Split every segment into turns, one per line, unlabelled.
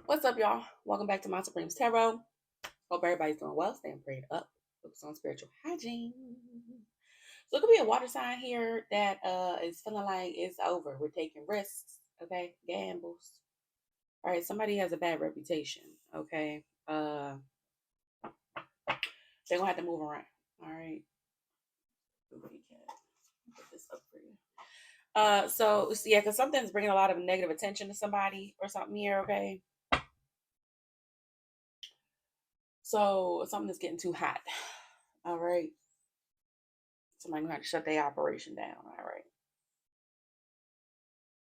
What's up, y'all? Welcome back to My Supreme's Tarot. Hope everybody's doing well, staying prayed up, focus on spiritual hygiene. So it could be a water sign here that is feeling like it's over. We're taking risks, okay? Gambles. All right, somebody has a bad reputation, okay? They're gonna have to move around. All right. Put this up for you. Yeah, because something's bringing a lot of negative attention to somebody or something here, okay? So something is getting too hot. All right. Somebody gonna have to shut their operation down. All right.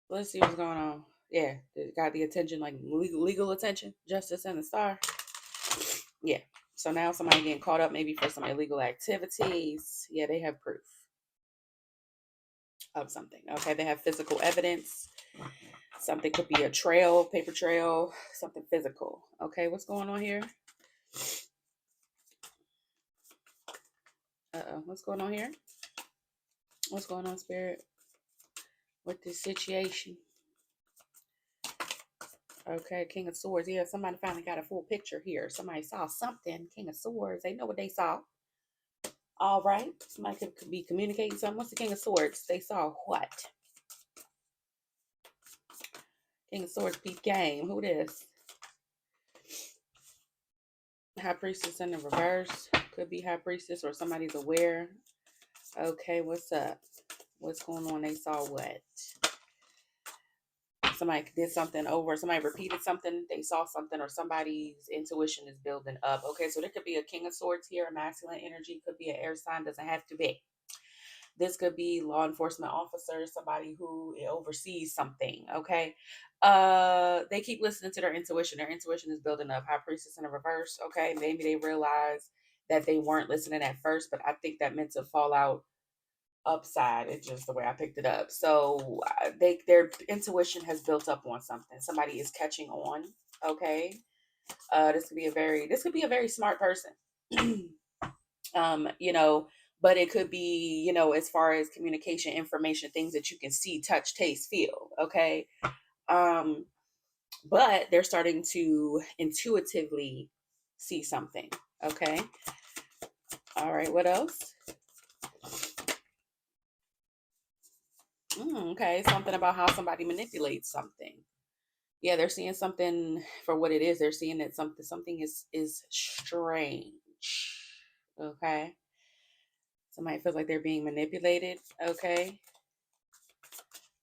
Let's see what's going on. Yeah, they got the attention, like legal attention, justice, and the star. Yeah. So now somebody getting caught up maybe for some illegal activities. Yeah, they have proof of something. Okay, they have physical evidence. Something could be a trail, paper trail, something physical. Okay, what's going on here? What's going on here? What's going on, Spirit? With this situation? Okay, King of Swords. Yeah, somebody finally got a full picture here. Somebody saw something. King of Swords. They know what they saw. All right. Somebody could be communicating something. What's the King of Swords? They saw what? King of Swords peep game. Who this? High Priestess in the reverse. Could be High Priestess or somebody's aware. Okay, what's up? What's going on? They saw what? Somebody did something over. Somebody repeated something. They saw something or somebody's intuition is building up. Okay, so there could be a King of Swords here. A masculine energy. Could be an air sign. Doesn't have to be. This could be law enforcement officer, somebody who oversees something. Okay. They keep listening to their intuition. Their intuition is building up. High Priestess in the reverse. Okay. Maybe they realize that they weren't listening at first, but I think that meant to fall out upside. It's just the way I picked it up. So their intuition has built up on something. Somebody is catching on. Okay. This could be a very smart person. You know, but it could be, as far as communication, information, things that you can see, touch, taste, feel. Okay. Um, but they're starting to intuitively see something. Okay. All right. What else? Okay. Something about how somebody manipulates something. Yeah, they're seeing something for what it is. They're seeing that something is strange. Okay. Somebody feels like they're being manipulated. Okay.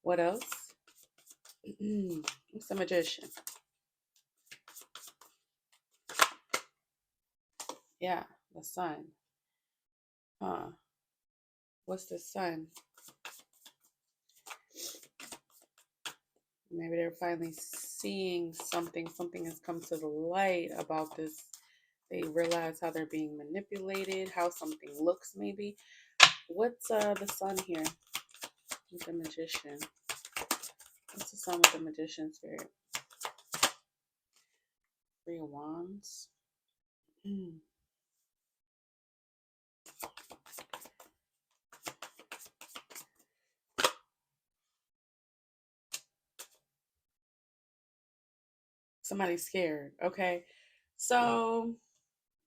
What else? What's the magician? Yeah, the sun. Huh. What's the sun? Maybe they're finally seeing something. Something has come to the light about this. They realize how they're being manipulated, how something looks, maybe. What's the sun here? With the magician. What's the sun with the magician spirit? Three of Wands. Somebody's scared. Okay. So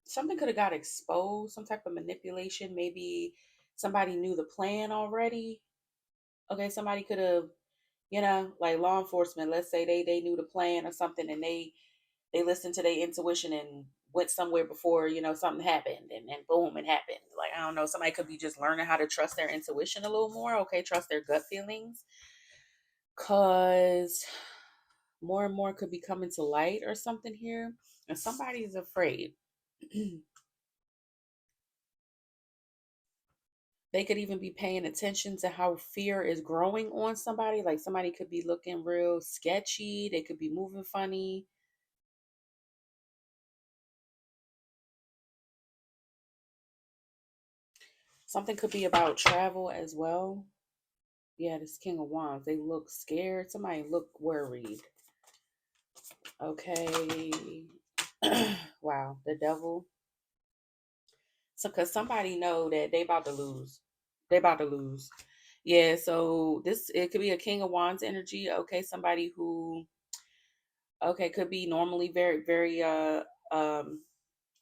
something could have got exposed, some type of manipulation. Maybe somebody knew the plan already. Okay, somebody could have, like law enforcement, let's say they knew the plan or something, and they listened to their intuition and went somewhere before, something happened, and boom, it happened. Like, I don't know, somebody could be just learning how to trust their intuition a little more. Okay, trust their gut feelings, because more and more could be coming to light or something here, and somebody's afraid. They could even be paying attention to how fear is growing on somebody. Like somebody could be looking real sketchy. They could be moving funny. Something could be about travel as well. Yeah, this King of Wands. They look scared. Somebody look worried. Okay. Wow, the devil. So, cause somebody know that they about to lose. They about to lose. Yeah. So it could be a King of Wands energy. Okay, somebody who Okay, could be normally very, very um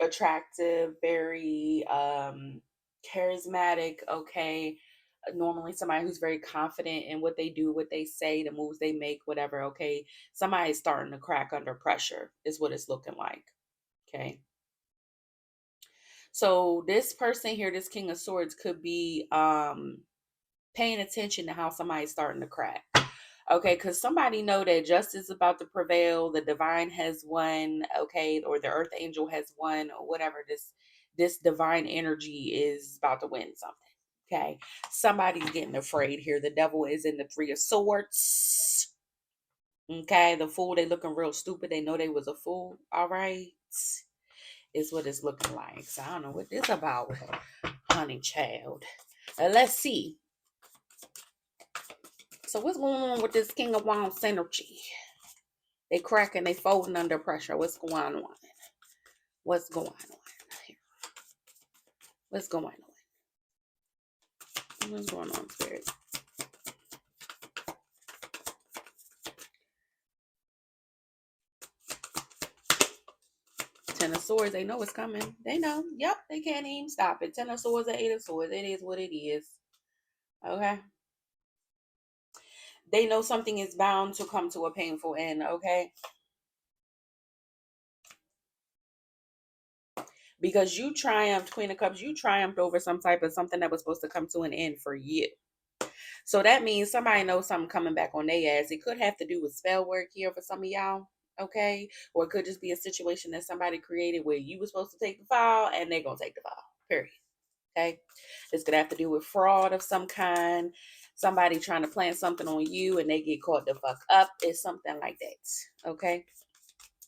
attractive, very charismatic, okay. Normally somebody who's very confident in what they do, what they say, the moves they make, whatever, okay. Somebody's starting to crack under pressure is what it's looking like. Okay. So this person here, this King of Swords, could be paying attention to how somebody's starting to crack. Okay, because somebody know that justice is about to prevail, the divine has won, okay, or the earth angel has won, or whatever. This divine energy is about to win something. Okay. Somebody's getting afraid here. The devil is in the 3 of Swords. Okay, the fool, they looking real stupid. They know they was a fool. All right. Is what it's looking like. So I don't know what this about, honey child. Let's see. So what's going on with this King of Wands energy? They cracking, they folding under pressure. What's going on? What's going on here? What's going on? What's going on, Spirit? Ten of Swords, they know it's coming. They know. Yep, they can't even stop it. Ten of Swords and Eight of Swords. It is what it is. Okay. They know something is bound to come to a painful end. Okay. Because you triumphed, Queen of Cups, you triumphed over some type of something that was supposed to come to an end for you. So that means somebody knows something coming back on their ass. It could have to do with spell work here for some of y'all. Okay. Or it could just be a situation that somebody created where you were supposed to take the file and they're going to take the file. Period. Okay. It's going to have to do with fraud of some kind. Somebody trying to plant something on you and they get caught the fuck up. It's something like that. Okay.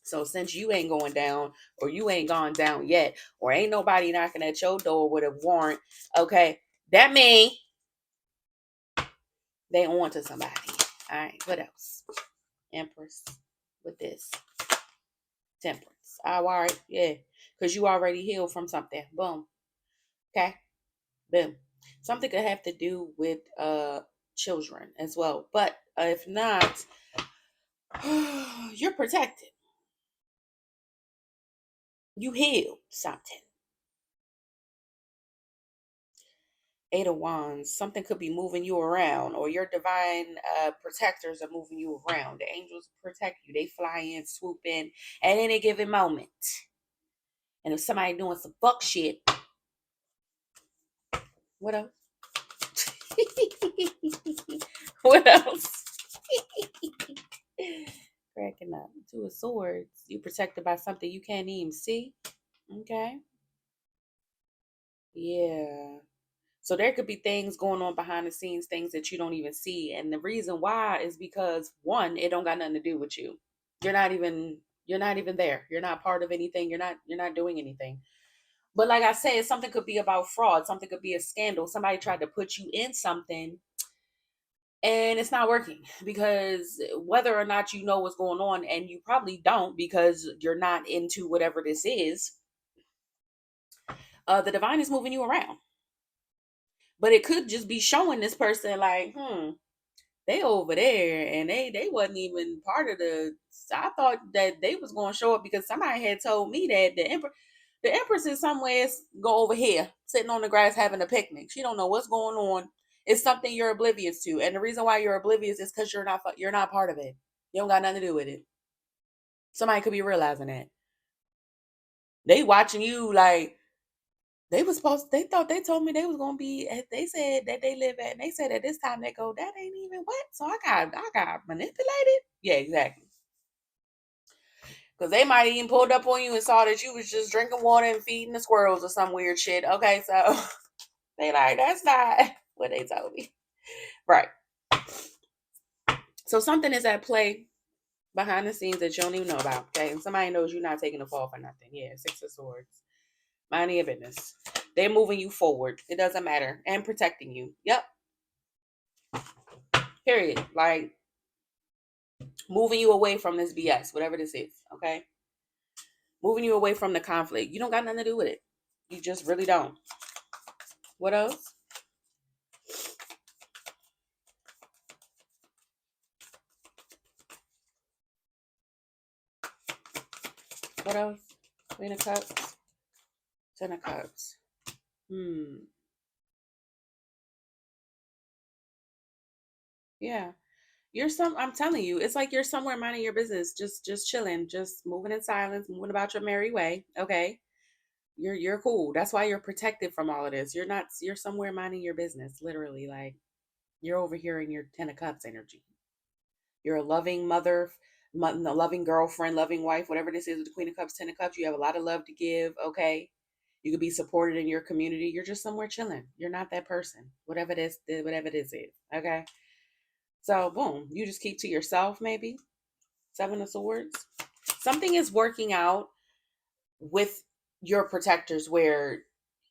So since you ain't going down or you ain't gone down yet or ain't nobody knocking at your door with a warrant, okay, that means they on to somebody. All right, what else? Empress with this. Temperance. Oh, all right, yeah. Because you already healed from something. Boom. Okay. Boom. Something could have to do with children as well. But if not, you're protected. You healed something. Eight of Wands, something could be moving you around, or your divine protectors are moving you around. The angels protect you. They fly in, swoop in at any given moment. And if somebody doing some fuck shit, what else? What else? Cracking up. Two of Swords. You protected by something you can't even see. Okay. Yeah. So there could be things going on behind the scenes, things that you don't even see. And the reason why is because one, it don't got nothing to do with you. You're not even there. You're not part of anything. You're not doing anything. But like I said, something could be about fraud. Something could be a scandal. Somebody tried to put you in something and it's not working because whether or not you know what's going on, and you probably don't because you're not into whatever this is, the divine is moving you around. But it could just be showing this person like, they over there and they wasn't even part of the. I thought that they was going to show up because somebody had told me that the empress is somewhere go over here sitting on the grass having a picnic. She don't know what's going on. It's something you're oblivious to, and the reason why you're oblivious is because you're not part of it. You don't got nothing to do with it. Somebody could be realizing that they watching you like they was supposed. They thought they told me they was gonna be. They said that they live at. And they said at this time they go. That ain't even what. So I got manipulated. Yeah, exactly. Because they might even pulled up on you and saw that you was just drinking water and feeding the squirrels or some weird shit. Okay, so they like that's not what they told me. Right. So something is at play behind the scenes that you don't even know about. Okay, and somebody knows you're not taking the fall for nothing. Yeah, Six of Swords. Mind your business. They're moving you forward. It doesn't matter. And protecting you. Yep. Period. Like moving you away from this BS, whatever this is. Okay. Moving you away from the conflict. You don't got nothing to do with it. You just really don't. What else? What else? Queen of Cups. Ten of Cups. Yeah. I'm telling you, it's like you're somewhere minding your business, just chilling, just moving in silence, moving about your merry way. Okay. You're cool. That's why you're protected from all of this. You're somewhere minding your business, literally. Like you're over here in your Ten of Cups energy. You're a loving mother, a loving girlfriend, loving wife, whatever this is with the Queen of Cups, Ten of Cups. You have a lot of love to give. Okay. You could be supported in your community. You're just somewhere chilling. You're not that person. Whatever this is. Okay. So boom, you just keep to yourself, maybe. Seven of Swords. Something is working out with your protectors where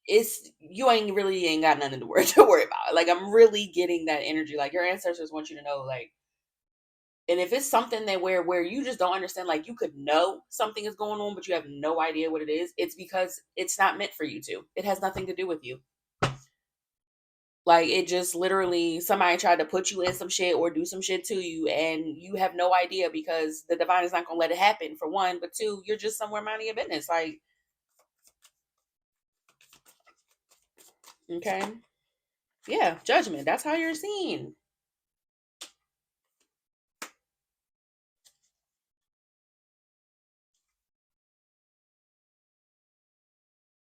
it's you ain't got nothing to worry about. Like I'm really getting that energy. Like your ancestors want you to know, like, and if it's something that where you just don't understand, like you could know something is going on, but you have no idea what it is, it's because it's not meant for you to. It has nothing to do with you. Like it just literally somebody tried to put you in some shit or do some shit to you and you have no idea because the divine is not gonna let it happen for one, but two, you're just somewhere minding your business. Like, okay. Yeah, judgment. That's how you're seen.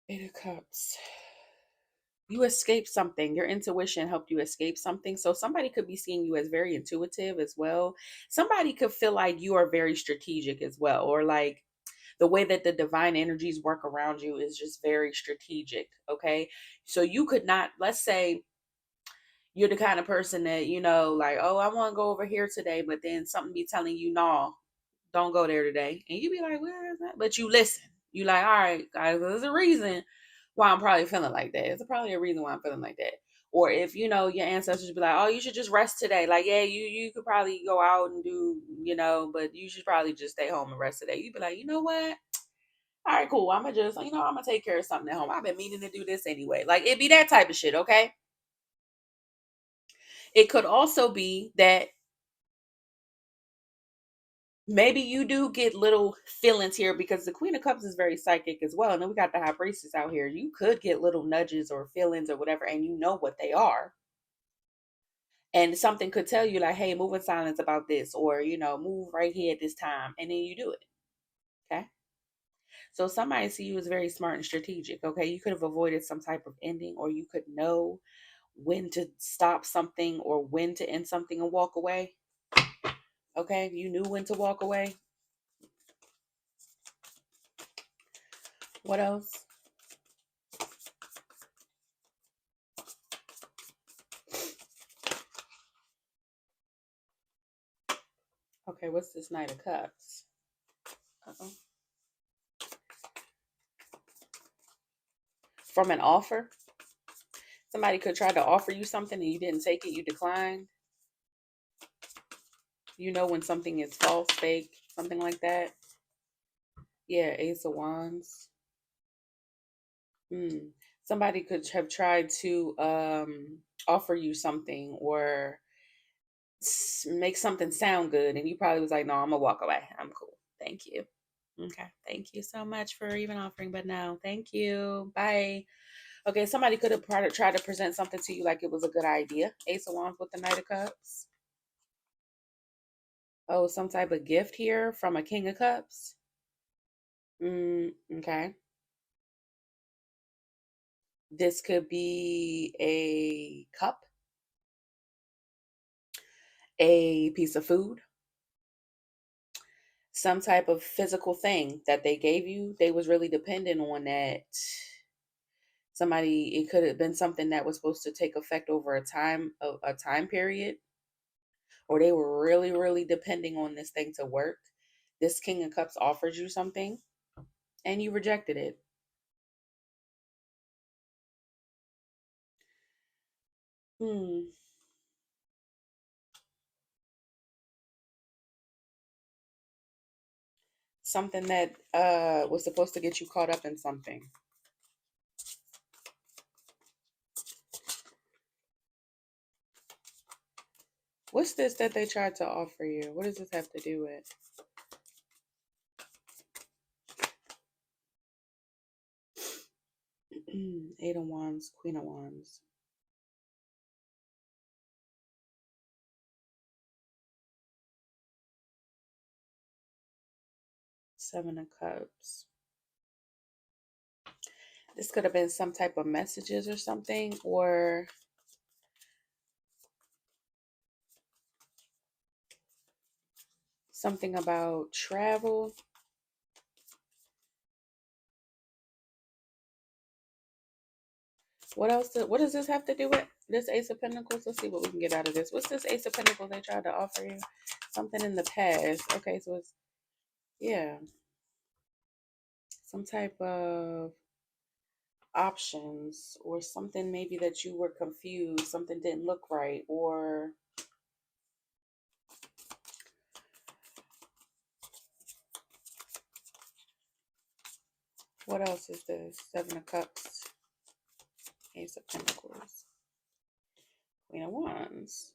Eight of Cups. You escaped something. Your intuition helped you escape something. So somebody could be seeing you as very intuitive as well. Somebody could feel like you are very strategic as well, or like the way that the divine energies work around you is just very strategic. Okay. So you could not, let's say you're the kind of person that, like, oh, I want to go over here today, but then something be telling you, no, don't go there today. And you be like, where is that? But you listen. You like, all right, guys, there's a reason why I'm probably feeling like that. There's probably a reason why I'm feeling like that. Or if your ancestors be like, oh, you should just rest today. Like, yeah, you could probably go out and do, but you should probably just stay home and rest today. You'd be like, you know what? All right, cool. I'm gonna take care of something at home. I've been meaning to do this anyway. Like, it be that type of shit, okay? It could also be that maybe you do get little feelings here because the Queen of Cups is very psychic as well. And then we got the High Priestess out here. You could get little nudges or feelings or whatever, and you know what they are. And something could tell you, like, hey, move in silence about this, or, move right here at this time. And then you do it. Okay. So somebody see you as very smart and strategic. Okay. You could have avoided some type of ending, or you could know when to stop something or when to end something and walk away. Okay. You knew when to walk away. What else? Okay, what's this Knight of Cups? Uh-oh. From an offer? Somebody could try to offer you something and you didn't take it, you declined. You know when something is false, fake, something like that. Yeah, Ace of Wands. Hmm. Somebody could have tried to offer you something or make something sound good, and you probably was like, "No, I'm gonna walk away. I'm cool. Thank you." Okay, thank you so much for even offering, but no, thank you. Bye. Okay, somebody could have tried to present something to you like it was a good idea. Ace of Wands with the Knight of Cups. Oh, some type of gift here from a King of Cups. Okay. This could be a cup, a piece of food, some type of physical thing that they gave you. They was really dependent on that. Somebody, it could have been something that was supposed to take effect over a time period, or they were really, really depending on this thing to work. This King of Cups offers you something and you rejected it. Hmm. Something that was supposed to get you caught up in something. What's this that they tried to offer you? What does this have to do with? Eight of Wands, Queen of Wands. Seven of Cups. This could have been some type of messages or something, or something about travel. What else? What does this have to do with this Ace of Pentacles? Let's see what we can get out of this. What's this Ace of Pentacles they tried to offer you? Something in the past. Okay, so it's, yeah, some type of options or something maybe that you were confused, something didn't look right, or what else is this? Seven of Cups, Ace of Pentacles, Queen of Wands.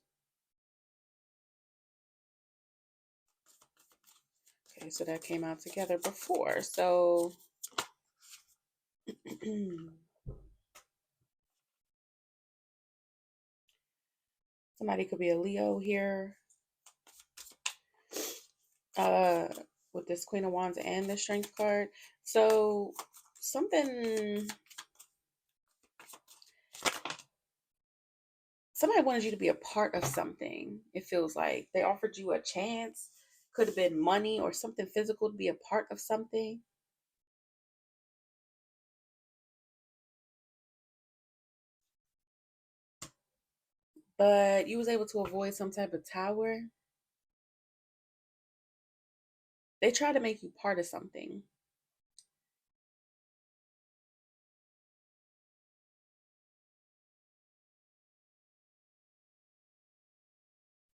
Okay, so that came out together before. So somebody could be a Leo here. Uh with this Queen of Wands and the Strength card. So something, somebody wanted you to be a part of something. It feels like they offered you a chance. Could have been money or something physical to be a part of something. But you was able to avoid some type of tower. They try to make you part of something.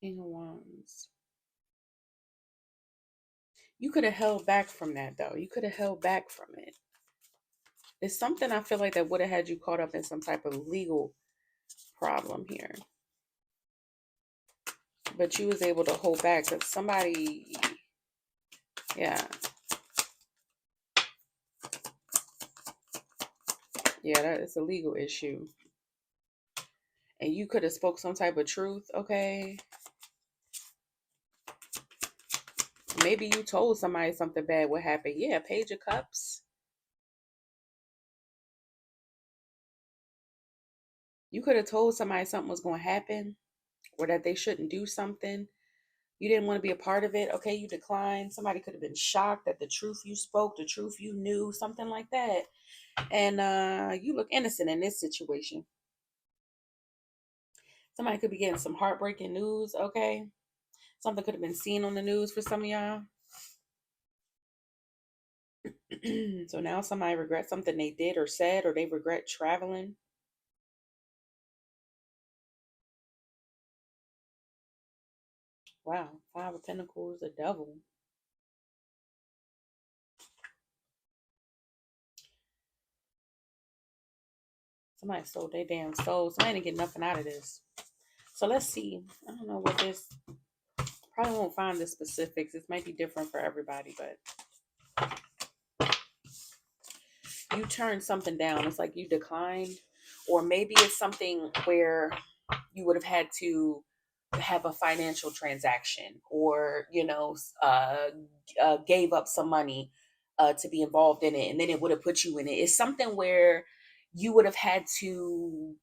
King of Wands. You could have held back from that though. You could have held back from it. It's something I feel like that would have had you caught up in some type of legal problem here. But you was able to hold back because somebody, yeah. Yeah, that is a legal issue. And you could have spoke some type of truth, okay? Maybe you told somebody something bad would happen. Yeah, Page of Cups. You could have told somebody something was going to happen or that they shouldn't do something. You didn't want to be a part of it. Okay, you declined. Somebody could have been shocked at the truth you spoke, the truth you knew, something like that. And you look innocent in this situation. Somebody could be getting some heartbreaking news, okay? Something could have been seen on the news for some of y'all. So now somebody regrets something they did or said, or they regret traveling. Wow, Five of Pentacles, the Devil. Somebody sold their damn soul. Somebody didn't get nothing out of this. So let's see. I don't know what this. Probably won't find the specifics. This might be different for everybody, but you turned something down. It's like you declined, or maybe it's something where you would have had to have a financial transaction, or gave up some money to be involved in it, and then it would have put you in it. It's something where you would have had to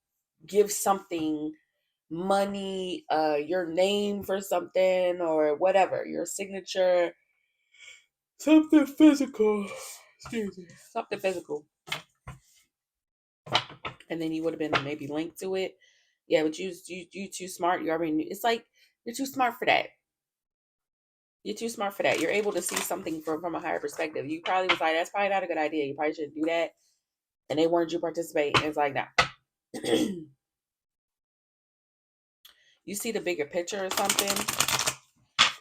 give something, money, your name for something or whatever, your signature, something physical. Excuse me, something physical, and then you would have been maybe linked to it. Yeah, but you too smart. You already knew. It's like you're too smart for that. You're too smart for that. You're able to see something from a higher perspective. You probably was like, that's probably not a good idea. You probably shouldn't do that. And they wanted you to participate. And it's like, nah. You see the bigger picture or something.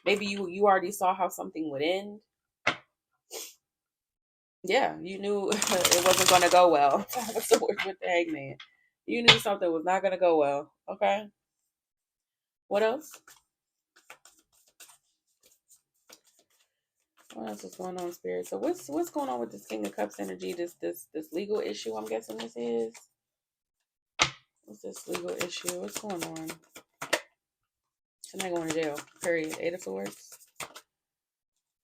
Maybe you already saw how something would end. Yeah, you knew it wasn't going to go well. What's the word with the Hangman? You knew something was not going to go well. Okay. What else? What else is going on, Spirit? So what's going on with this King of Cups energy? This legal issue, I'm guessing this is. What's this legal issue? What's going on? Somebody going to jail. Period. Eight of Swords.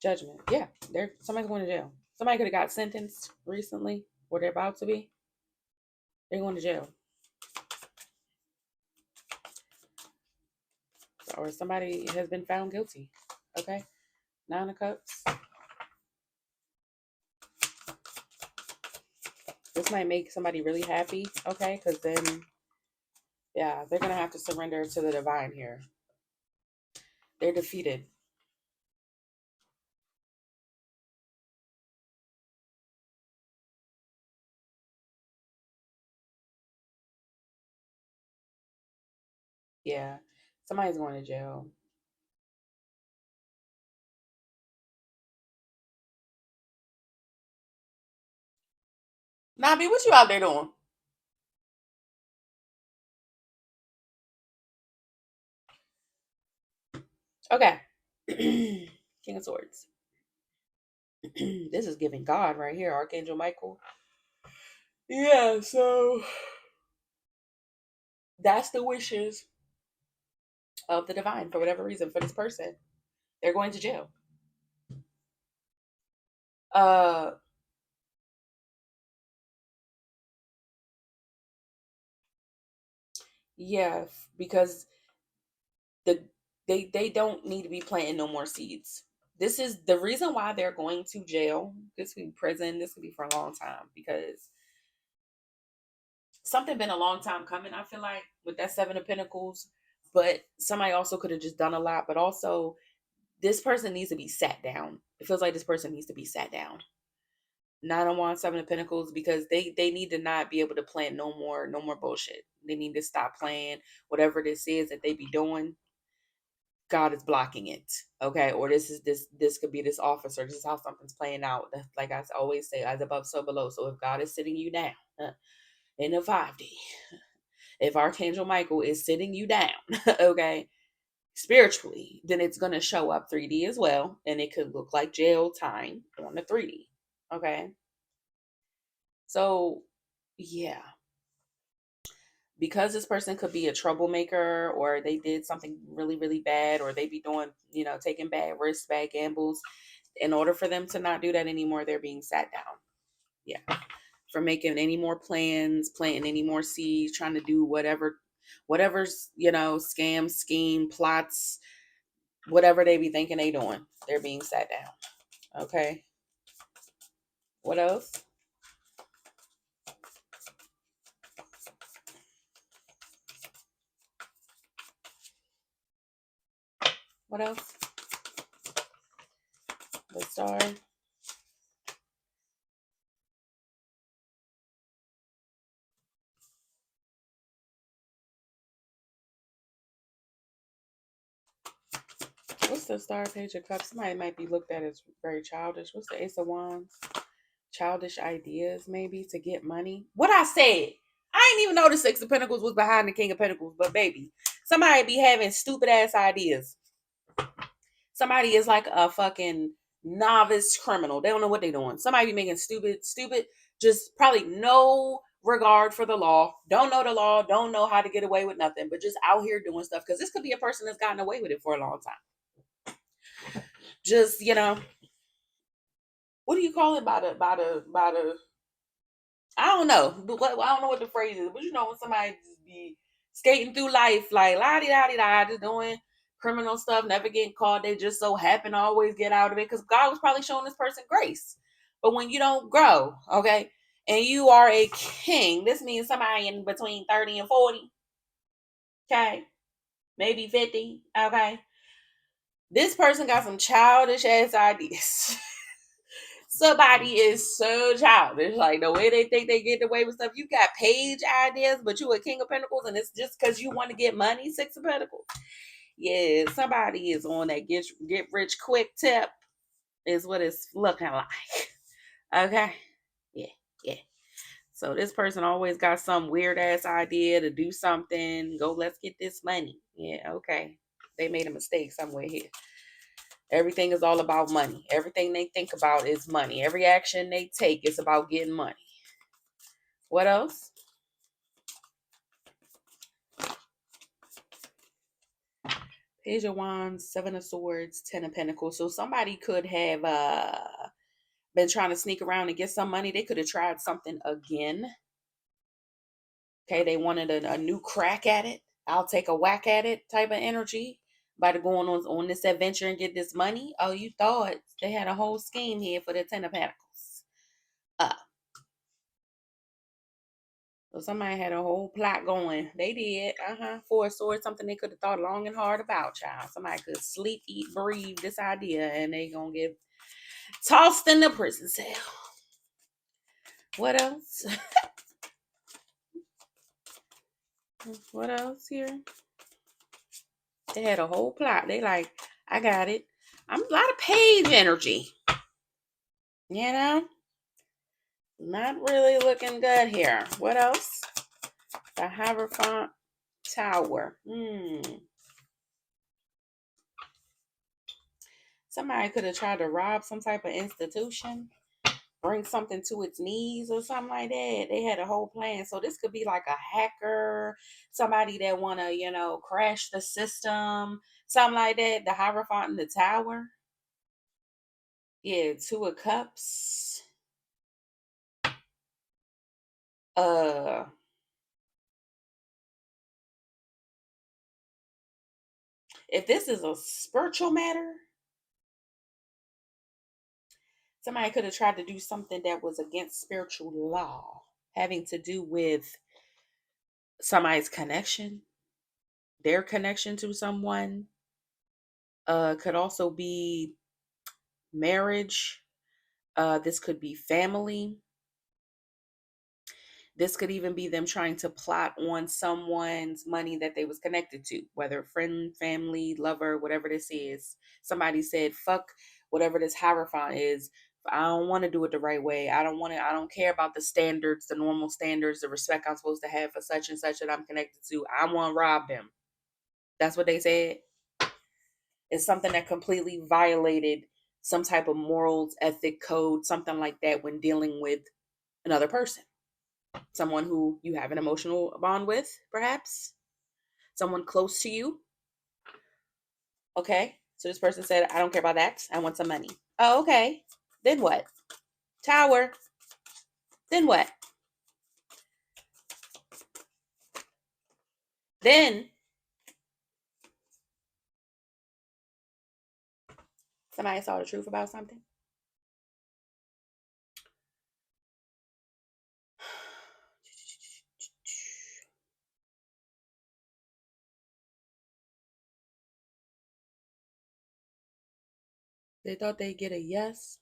Judgment. Yeah, somebody's going to jail. Somebody could have got sentenced recently, or they're about to be. They're going to jail. Or somebody has been found guilty. Okay? Nine of Cups. This might make somebody really happy, okay? Because then, yeah, they're going to have to surrender to the divine here. They're defeated. Yeah, somebody's going to jail. Nabi, what you out there doing? Okay. King of Swords. This is giving God right here, Archangel Michael. Yeah, so that's the wishes of the divine for whatever reason for this person. They're going to jail. Uh yeah, because the they don't need to be planting no more seeds. This is the reason why they're going to jail. This could be prison. This could be for a long time because something been a long time coming. I feel like with that Seven of Pentacles, but somebody also could have just done a lot. But also, this person needs to be sat down. It feels like this person needs to be sat down. Nine of Wands, Seven of Pentacles, because they need to not be able to plan no more bullshit. They need to stop playing whatever this is that they be doing. God is blocking it, okay? Or this could be this officer. This is how something's playing out. Like I always say, as above, so below. So if God is sitting you down in the 5D, if Archangel Michael is sitting you down, okay, spiritually, then it's gonna show up 3D as well, and it could look like jail time on the 3D, okay? So yeah, because this person could be a troublemaker, or they did something really really bad, or they be doing, taking bad risks, bad gambles. In order for them to not do that anymore, they're being sat down. Yeah, for making any more plans, planting any more seeds, trying to do whatever's scam, scheme, plots, whatever they be thinking they doing, they're being sat down. Okay, what else? What else? The Star. What's the Star, Page of Cups? Somebody might be looked at as very childish. What's the Ace of Wands? Childish ideas, maybe, to get money. What I said. I didn't even know the Six of Pentacles was behind the King of Pentacles, but baby, somebody be having stupid ass ideas. Somebody is like a fucking novice criminal. They don't know what they're doing. Somebody be making stupid, just probably no regard for the law. Don't know the law. Don't know how to get away with nothing, but just out here doing stuff. Because this could be a person that's gotten away with it for a long time. Just, what do you call it? By the I don't know. I don't know what the phrase is, but when somebody just be skating through life like la di da di da, just doing criminal stuff, never getting caught. They just so happen to always get out of it because God was probably showing this person grace. But when you don't grow, okay, and you are a king, this means somebody in between 30 and 40, okay, maybe 50, okay. This person got some childish ass ideas. Somebody is so childish. Like the way they think they get away with stuff. You got page ideas, but you a King of Pentacles, and it's just because you want to get money. Six of Pentacles. Yeah, somebody is on that get rich quick tip. Is what it's looking like. Okay. Yeah. Yeah. So this person always got some weird ass idea to do something. Go, let's get this money. Yeah. Okay. They made a mistake somewhere here. Everything is all about money. Everything they think about is money. Every action they take is about getting money. What else? Page of Wands, Seven of Swords, Ten of Pentacles. So somebody could have been trying to sneak around and get some money. They could have tried something again. Okay, they wanted a new crack at it. I'll take a whack at it type of energy by going on this adventure and get this money. Oh, you thought they had a whole scheme here for the Ten of Pentacles. Uh, so somebody had a whole plot going. They did. Four of Swords, something they could have thought long and hard about, child. Somebody could sleep, eat, breathe this idea, and they gonna get tossed in the prison cell. What else? What else here? They had a whole plot. They like, I got it. I'm a lot of page energy. You know? Not really looking good here. What else? The Hierophant Tower. Somebody could have tried to rob some type of institution, bring something to its knees or something like that. They had a whole plan. So this could be like a hacker, somebody that want to, crash the system, something like that. The Hierophant in the Tower. Yeah, Two of Cups. If this is a spiritual matter, somebody could have tried to do something that was against spiritual law, having to do with somebody's connection, their connection to someone. Could also be marriage. This could be family. This could even be them trying to plot on someone's money that they was connected to, whether friend, family, lover, whatever this is. Somebody said, fuck whatever this Hierophant is. I don't want to do it the right way. I don't care about the standards, the normal standards, the respect I'm supposed to have for such and such that I'm connected to. I want to rob them. That's what they said. It's something that completely violated some type of morals, ethic code, something like that when dealing with another person. Someone who you have an emotional bond with, perhaps. Someone close to you. Okay. So this person said, I don't care about that. I want some money. Oh, okay. Then what? Tower. Then what? Then somebody saw the truth about something. They thought they'd get a yes.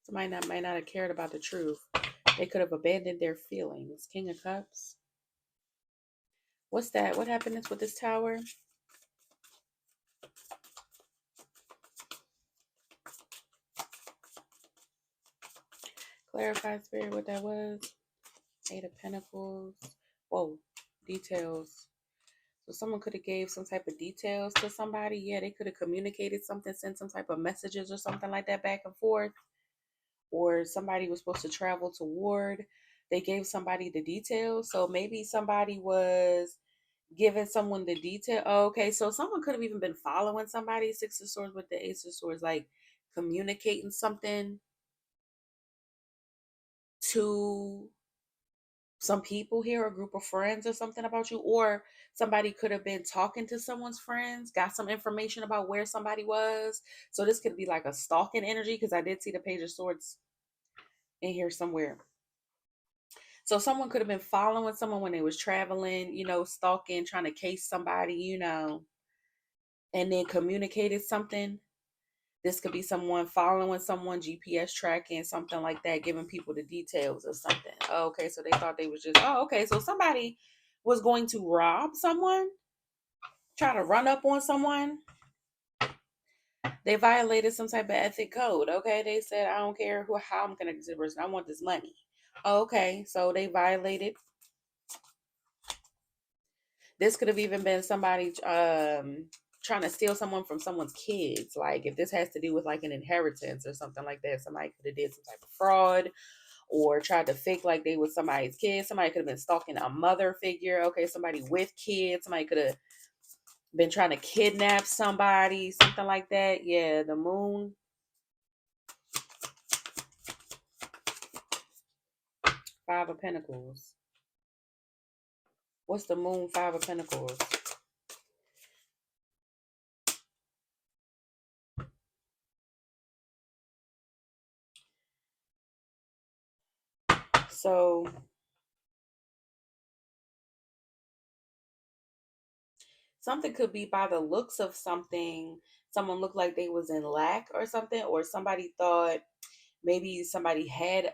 Somebody might not have cared about the truth. They could have abandoned their feelings. King of Cups. What's that? What happened with this tower? Clarify, Spirit, what that was. Eight of Pentacles. Whoa. Details. So someone could have gave some type of details to somebody. Yeah, they could have communicated something, sent some type of messages or something like that back and forth. Or somebody was supposed to travel toward. They gave somebody the details. So maybe somebody was giving someone the detail. Oh, okay, so someone could have even been following somebody. Six of Swords with the Ace of Swords, like communicating something to some people here, a group of friends or something about you, or somebody could have been talking to someone's friends, got some information about where somebody was. So this could be like a stalking energy, because I did see the Page of Swords in here somewhere. So someone could have been following someone when they was traveling, stalking, trying to case somebody, and then communicated something. This could be someone following someone, GPS tracking, something like that, giving people the details or something. Oh, okay, so they thought they was just, oh, okay, so somebody was going to rob someone, try to run up on someone. They violated some type of ethic code. Okay, they said, I don't care how I'm connected to the person. I want this money. Okay, so they violated. This could have even been somebody trying to steal someone from someone's kids. Like if this has to do with like an inheritance or something like that, somebody could have did some type of fraud or tried to fake like they was somebody's kid. Somebody could have been stalking a mother figure. Okay, somebody with kids. Somebody could have been trying to kidnap somebody, something like that. Yeah, the moon, five of pentacles. What's the moon, five of pentacles? So something could be by the looks of something. Someone looked like they was in lack or something, or somebody thought maybe somebody had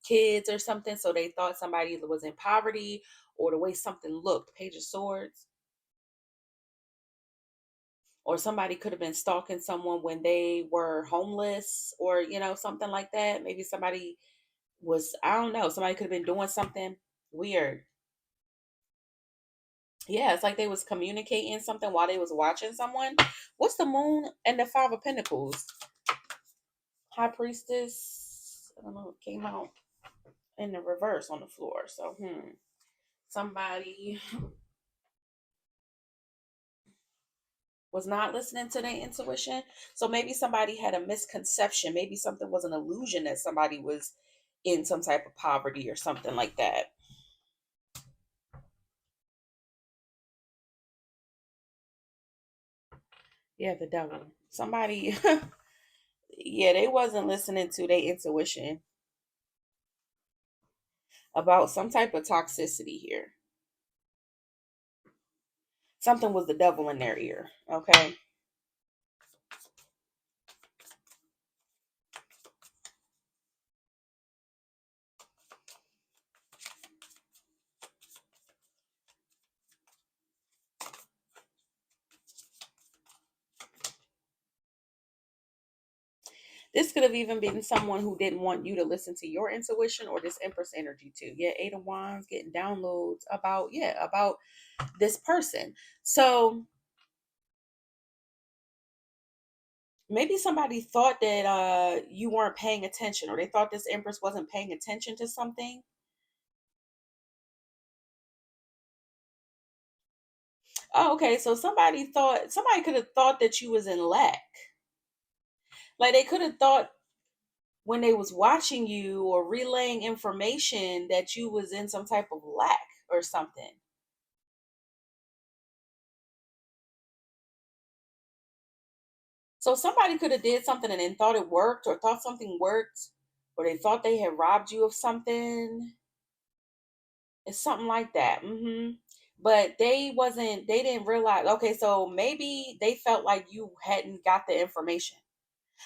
kids or something, so they thought somebody was in poverty, or the way something looked. Page of Swords. Or somebody could have been stalking someone when they were homeless, or something like that. Maybe somebody was, I don't know, somebody could have been doing something weird. Yeah, it's like they was communicating something while they was watching someone. What's the moon and the five of pentacles? High priestess. I don't know, it came out in the reverse on the floor. So somebody was not listening to their intuition. So maybe somebody had a misconception. Maybe something was an illusion that somebody was in some type of poverty or something like that. Yeah, the devil. Somebody, yeah, they wasn't listening to their intuition about some type of toxicity here. Something was the devil in their ear. Okay. This could have even been someone who didn't want you to listen to your intuition, or this Empress energy too. Yeah, Eight of Wands getting downloads about this person. So maybe somebody thought that you weren't paying attention, or they thought this Empress wasn't paying attention to something. Oh, okay. So somebody could have thought that you was in lack. Like they could have thought when they was watching you or relaying information that you was in some type of lack or something. So somebody could have did something and then thought it worked, or thought something worked, or they thought they had robbed you of something. It's something like that. But they didn't realize. Okay, so maybe they felt like you hadn't got the information.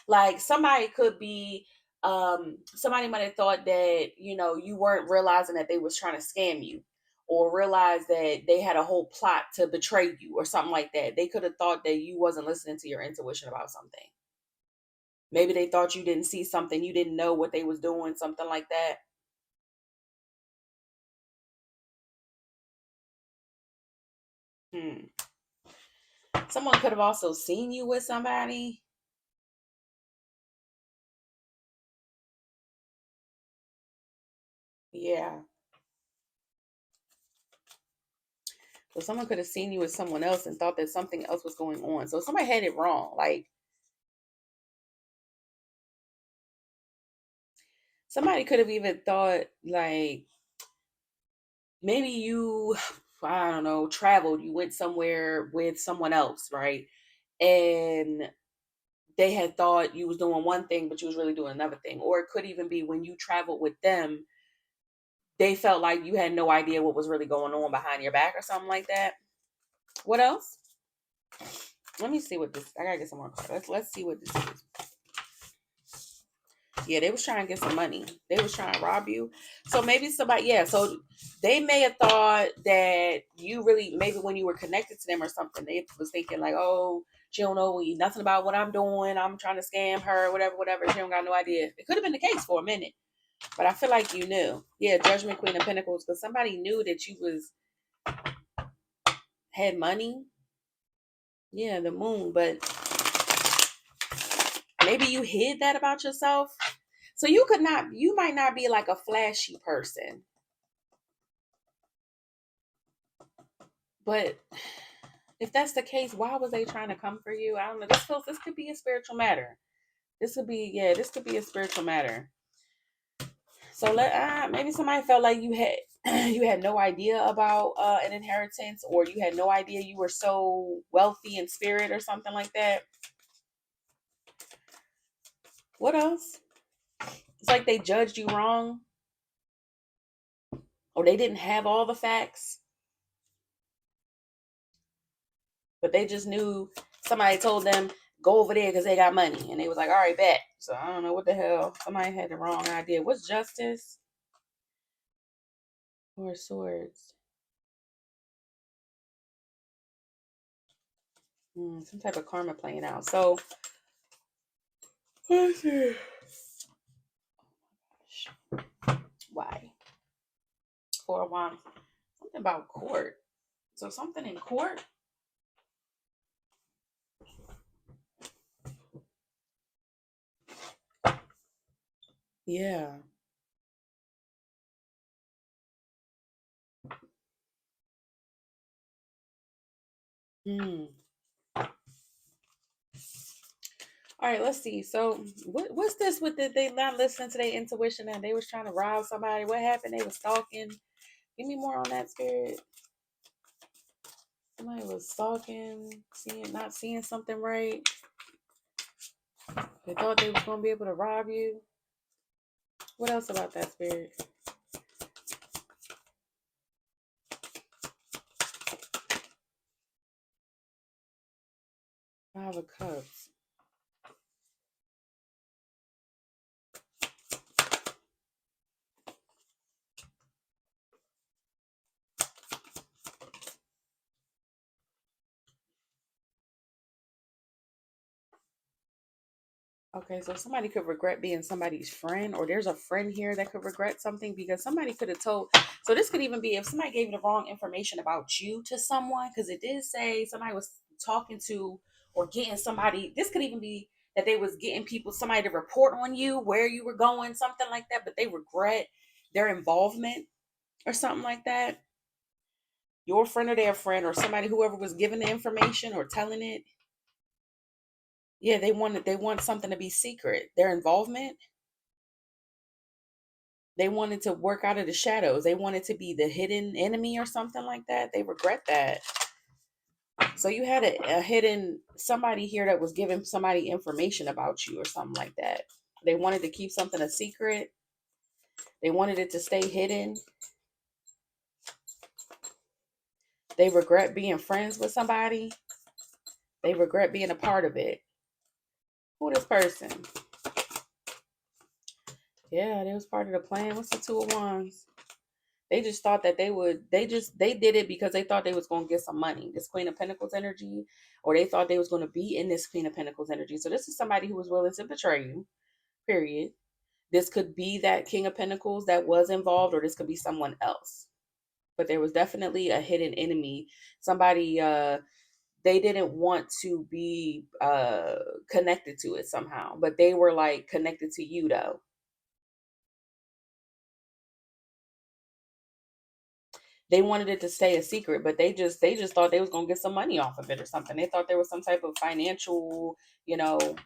Like somebody could be somebody might have thought that, you weren't realizing that they was trying to scam you, or realize that they had a whole plot to betray you or something like that. They could have thought that you wasn't listening to your intuition about something. Maybe they thought you didn't see something, you didn't know what they was doing, something like that. Hmm. Someone could have also seen you with somebody. Yeah. So someone could have seen you with someone else and thought that something else was going on. So somebody had it wrong. Like somebody could have even thought like maybe you, I don't know, traveled, you went somewhere with someone else, right? And they had thought you was doing one thing, but you was really doing another thing. Or it could even be when you traveled with them, they felt like you had no idea what was really going on behind your back or something like that. What else? Let me see what this. I gotta get some more cards. Let's see what this is. Yeah, they was trying to get some money. They was trying to rob you. So maybe somebody, yeah. So they may have thought that you really, maybe when you were connected to them or something, they was thinking like, oh, she don't know nothing about what I'm doing. I'm trying to scam her, whatever, whatever. She don't got no idea. It could have been the case for a minute. But I feel like you knew. Yeah, Judgment, Queen of Pentacles, because somebody knew that you was had money. Yeah, the moon, but maybe you hid that about yourself. So you might not be like a flashy person. But if that's the case, why was they trying to come for you? I don't know. This could be a spiritual matter. This could be a spiritual matter. So maybe somebody felt like you had you had no idea about an inheritance, or you had no idea you were so wealthy in spirit or something like that. What else? It's like they judged you wrong, or they didn't have all the facts, but they just knew somebody told them go over there because they got money, and they was like, all right, bet. So I don't know what the hell. Somebody had the wrong idea. What's justice or swords? Some type of karma playing out. So let's see. Why? Four of Wands. Something about court. So something in court. Yeah. Hmm. All right, let's see. So what's this with they not listening to their intuition and they was trying to rob somebody? What happened? They was stalking. Give me more on that, spirit. Somebody was stalking, not seeing something right. They thought they was gonna be able to rob you. What else about that, spirit? Five of Cups. Okay, so somebody could regret being somebody's friend, or there's a friend here that could regret something because somebody could have told. So this could even be if somebody gave the wrong information about you to someone, because it did say somebody was talking to or getting somebody. This could even be that they was getting people, somebody to report on you, where you were going, something like that, but they regret their involvement or something like that. Your friend or their friend or somebody, whoever was giving the information or telling it. Yeah, they want something to be secret. Their involvement. They wanted to work out of the shadows. They wanted to be the hidden enemy or something like that. They regret that. So you had a hidden somebody here that was giving somebody information about you or something like that. They wanted to keep something a secret. They wanted it to stay hidden. They regret being friends with somebody. They regret being a part of it. Who this person? Yeah, they was part of the plan. What's the Two of Wands? They just thought that they did it because they thought they was going to get some money. This Queen of Pentacles energy, or they thought they was going to be in this Queen of Pentacles energy. So this is somebody who was willing to betray you, period. This could be that King of Pentacles that was involved, or this could be someone else. But there was definitely a hidden enemy. Somebody, they didn't want to be connected to it somehow, but they were like connected to you though. They wanted it to stay a secret, but they just thought they was gonna get some money off of it or something. They thought there was some type of financial,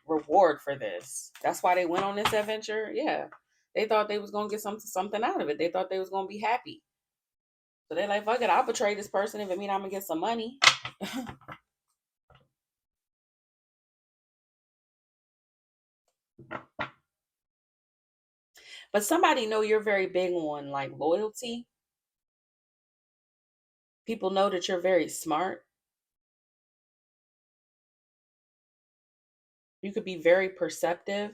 reward for this. That's why they went on this adventure. Yeah. They thought they was gonna get something out of it. They thought they was gonna be happy. So they're like, fuck it, I'll betray this person if it mean I'm gonna get some money. But somebody know you're very big on like loyalty. People know that you're very smart. You could be very perceptive.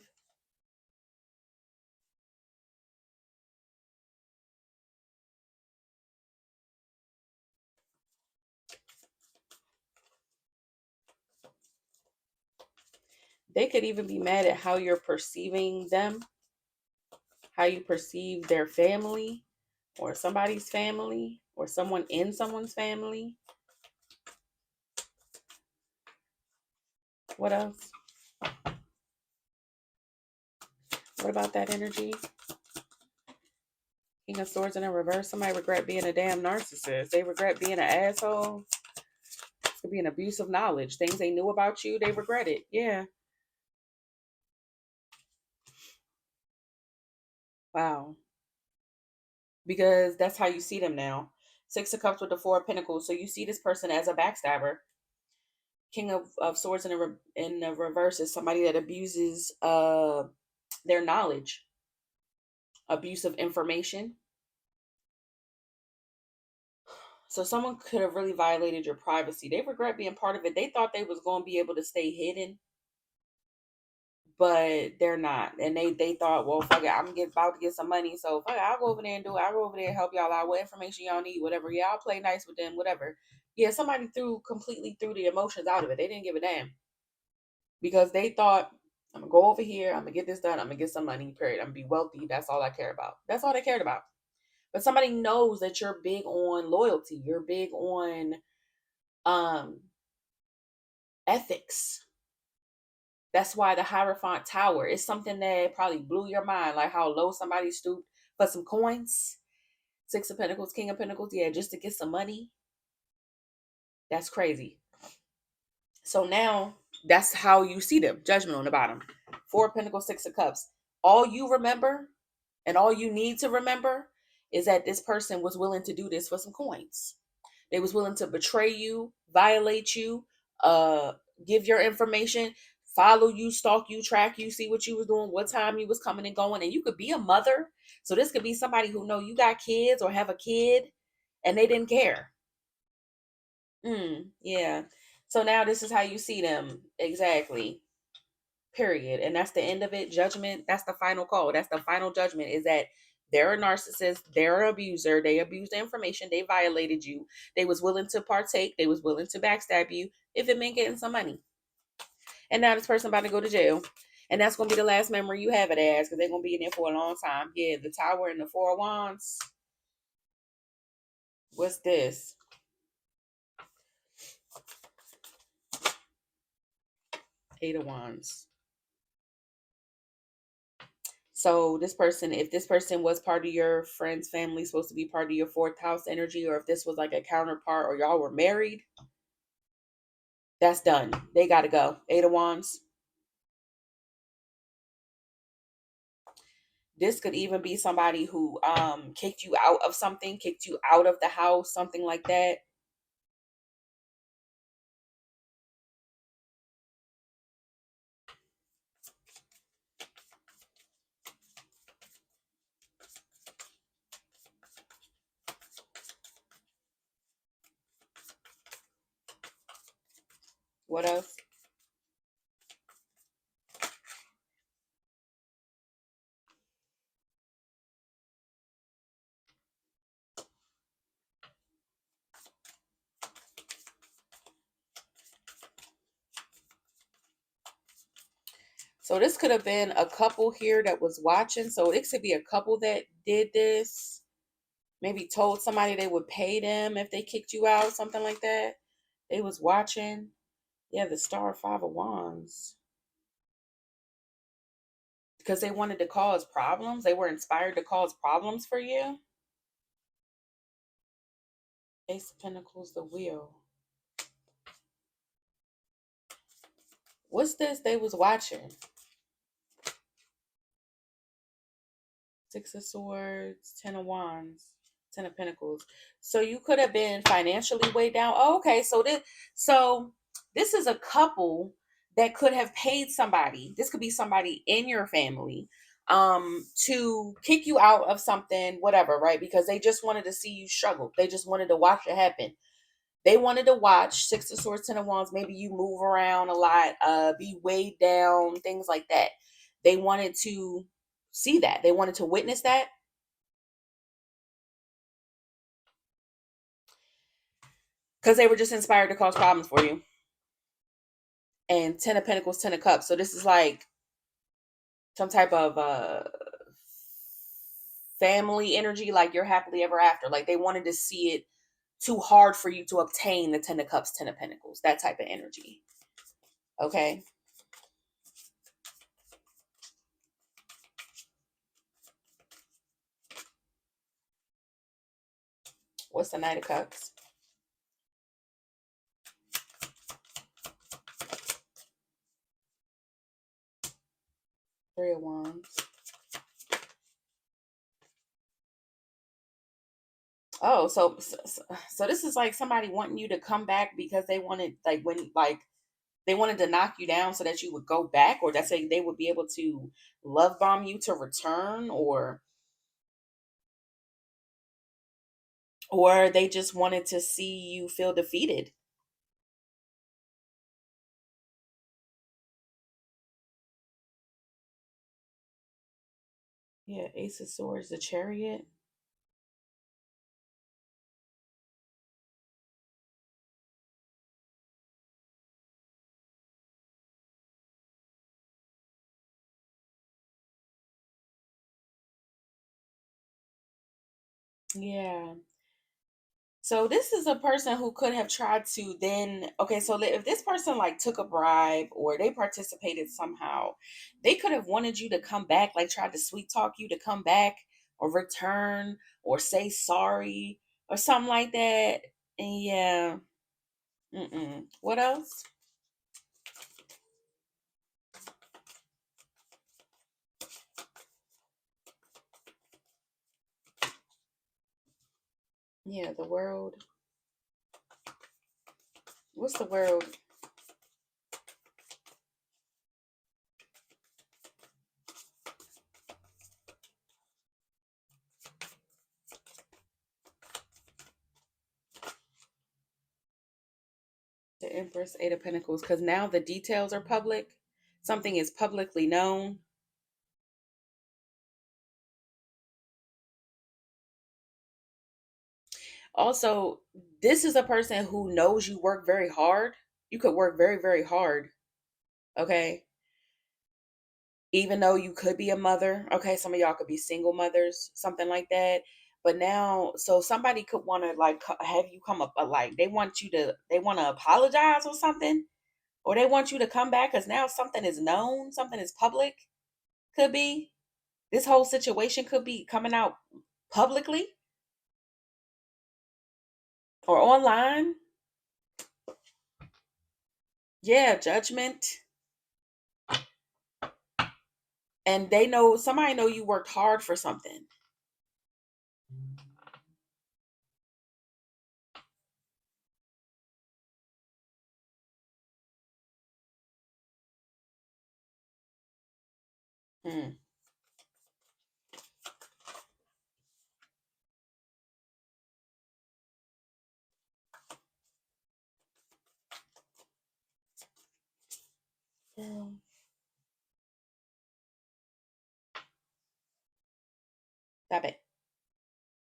They could even be mad at how you're perceiving them, how you perceive their family or somebody's family or someone in someone's family. What else? What about that energy? King of Swords in a reverse. Somebody regret being a damn narcissist. They regret being an asshole. It could be an abuse of knowledge. Things they knew about you, they regret it. Yeah. Wow. Because that's how you see them now. Six of Cups with the Four of Pentacles. So you see this person as a backstabber. King of Swords in the reverse is somebody that abuses their knowledge, abuse of information. So someone could have really violated your privacy. They regret being part of it. They thought they was going to be able to stay hidden, but they're not. And they thought, well, fuck it, I'm about to get some money, so fuck it, I'll go over there and do it. I'll go over there and help y'all out. What information y'all need, whatever. Yeah, I'll play nice with them, whatever. Yeah, somebody completely threw the emotions out of it. They didn't give a damn because they thought, I'm gonna go over here, I'm gonna get this done, I'm gonna get some money, period. I'm gonna be wealthy. That's all I care about. That's all they cared about. But somebody knows that you're big on loyalty. You're big on um ethics. That's why the Hierophant Tower is something that probably blew your mind, like how low somebody stooped for some coins. Six of Pentacles, King of Pentacles, yeah, just to get some money. That's crazy. So now that's how you see them. Judgment on the bottom. Four of Pentacles, Six of Cups. All you remember and all you need to remember is that this person was willing to do this for some coins. They was willing to betray you, violate you, uh, give your information, follow you, stalk you, track you, see what you was doing, what time you was coming and going. And you could be a mother. So this could be somebody who know you got kids or have a kid and they didn't care. Yeah. So now this is how you see them. Exactly. Period. And that's the end of it. Judgment. That's the final call. That's the final judgment, is that they're a narcissist, they're an abuser, they abused the information, they violated you, they was willing to partake, they was willing to backstab you if it meant getting some money. And now this person about to go to jail. And that's gonna be the last memory you have it as, because they're gonna be in there for a long time. Yeah, the Tower and the Four of Wands. What's this? Eight of Wands. So this person, if this person was part of your friend's family, supposed to be part of your fourth house energy, or if this was like a counterpart or y'all were married, that's done. They got to go. Eight of Wands. This could even be somebody who kicked you out of something, kicked you out of the house, something like that. What else? So this could have been a couple here that was watching. So it could be a couple that did this. Maybe told somebody they would pay them if they kicked you out, something like that. They was watching. Yeah, the Star, Five of Wands. Because they wanted to cause problems. They were inspired to cause problems for you. Ace of Pentacles, the Wheel. What's this they was watching? Six of Swords, Ten of Wands, Ten of Pentacles. So you could have been financially way down. Oh, okay. So this is a couple that could have paid somebody. This could be somebody in your family to kick you out of something, whatever, right? Because they just wanted to see you struggle. They just wanted to watch it happen. They wanted to watch Six of Swords, Ten of Wands, maybe you move around a lot, be weighed down, things like that. They wanted to see that. They wanted to witness that because they were just inspired to cause problems for you. And Ten of Pentacles, Ten of Cups. So this is like some type of family energy, like you're happily ever after. Like they wanted to see it too hard for you to obtain the Ten of Cups, Ten of Pentacles, that type of energy. Okay. What's the Knight of Cups? Three of Wands. Oh, so this is like somebody wanting you to come back because they wanted, like, when, like, they wanted to knock you down so that you would go back, or that's like they would be able to love bomb you to return, or they just wanted to see you feel defeated. Yeah, Ace of Swords, the Chariot. Yeah. So this is a person who could have tried to then, okay, so if this person like took a bribe or they participated somehow, they could have wanted you to come back, like tried to sweet talk you to come back or return or say sorry or something like that. And yeah. Mm-mm. What else? Yeah, the world. What's the world? The Empress, Eight of Pentacles, because now the details are public. Something is publicly known. Also, this is a person who knows you work very hard. You could work very, very hard. Okay. Even though you could be a mother. Okay. Some of y'all could be single mothers, something like that. But now, so somebody could want to like have you come up, like they want to apologize or something, or they want you to come back because now something is known, something is public. Could be. This whole situation could be coming out publicly or online. Yeah, judgment. And they know, somebody know you worked hard for something. Hmm. Girl, stop it.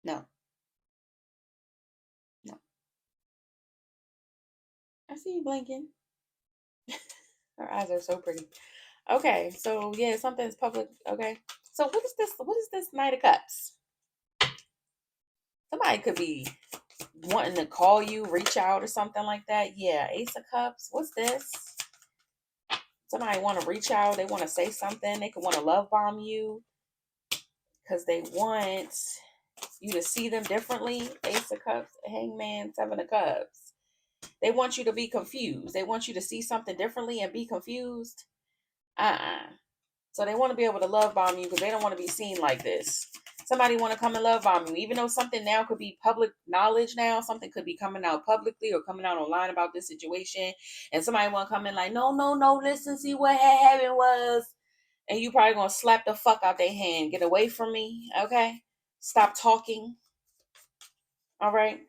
No, no. I see you blinking. Her eyes are so pretty. Okay, so yeah, something's public. Okay, so what is this? What is this Knight of Cups? Somebody could be wanting to call you, reach out, or something like that. Yeah, Ace of Cups. What's this? Somebody want to reach out. They want to say something. They could want to love bomb you because they want you to see them differently. Ace of Cups, Hangman, Seven of Cups. They want you to be confused. They want you to see something differently and be confused. Uh-uh. So they want to be able to love bomb you because they don't want to be seen like this. Somebody want to come and love bomb you, even though something now could be public knowledge now. Something could be coming out publicly or coming out online about this situation. And somebody want to come in like, no, no, no, listen, see what happened was. And you probably going to slap the fuck out their hand. Get away from me, okay? Stop talking, all right?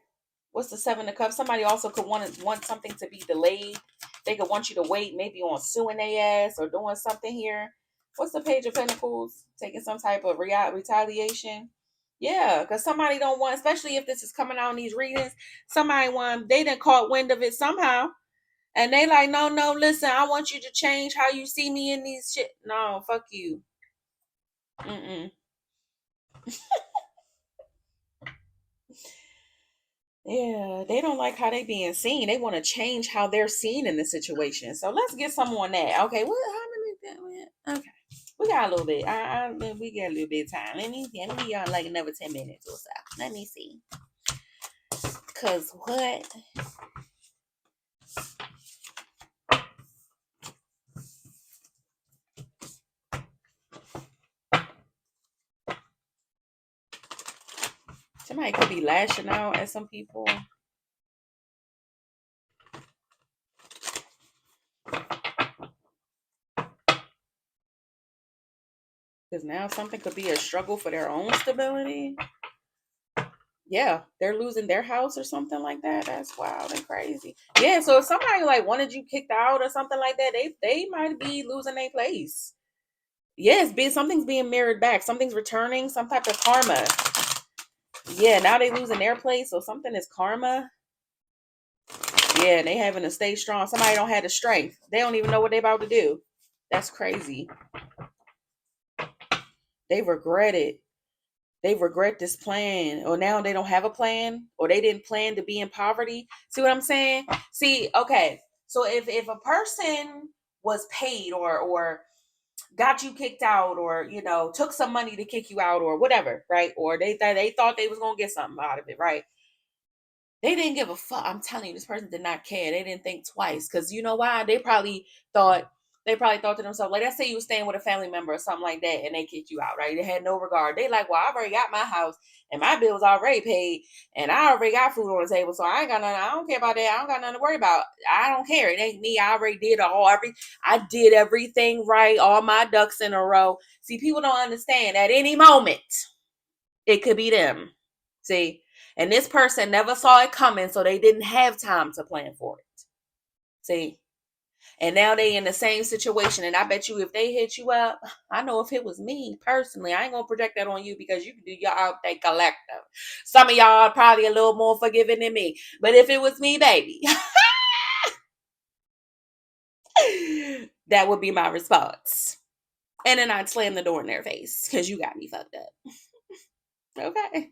What's the Seven of Cups? Somebody also could want something to be delayed. They could want you to wait, maybe on suing their ass or doing something here. What's the Page of Pentacles? Taking some type of retaliation. Yeah, because somebody don't want, especially if this is coming out in these readings, somebody want, they done caught wind of it somehow. And they like, no, no, listen, I want you to change how you see me in these shit. No, fuck you. Mm-mm. Yeah, they don't like how they being seen. They want to change how they're seen in the situation. So let's get some on that. Okay, what? How many? Okay, we got a little bit. We got a little bit of time. Let me be on like another 10 minutes or so. Let me see. Cause what? Somebody could be lashing out at some people. Because now something could be a struggle for their own stability. Yeah, they're losing their house or something like that. That's wild and crazy. Yeah, so if somebody like wanted you kicked out or something like that, they might be losing their place. Yes, something's being mirrored back. Something's returning, some type of karma. Yeah, now they losing their place, so something is karma. Yeah, they having to stay strong. Somebody don't have the strength. They don't even know what they about to do. That's crazy. They regret it. They regret this plan, or now they don't have a plan, or they didn't plan to be in poverty. See what I'm saying? See, okay. So if a person was paid or got you kicked out, or took some money to kick you out, or whatever, right? Or they thought they was gonna get something out of it, right? They didn't give a fuck. I'm telling you, this person did not care. They didn't think twice. Because you know why? They probably thought to themselves, like, let's say you were staying with a family member or something like that, and they kicked you out, right? They had no regard. They like, well, I've already got my house and my bills already paid, and I already got food on the table, so I ain't got nothing. I don't care about that. I don't got nothing to worry about. I don't care. It ain't me. I already did I did everything right, all my ducks in a row. See, people don't understand. At any moment, it could be them. See, and this person never saw it coming, so they didn't have time to plan for it. See, and now they in the same situation. And I bet you if they hit you up, I know if it was me personally, I ain't gonna project that on you because you can do your out there collective. Some of y'all are probably a little more forgiving than me. But if it was me, baby, that would be my response. And then I'd slam the door in their face because you got me fucked up. Okay.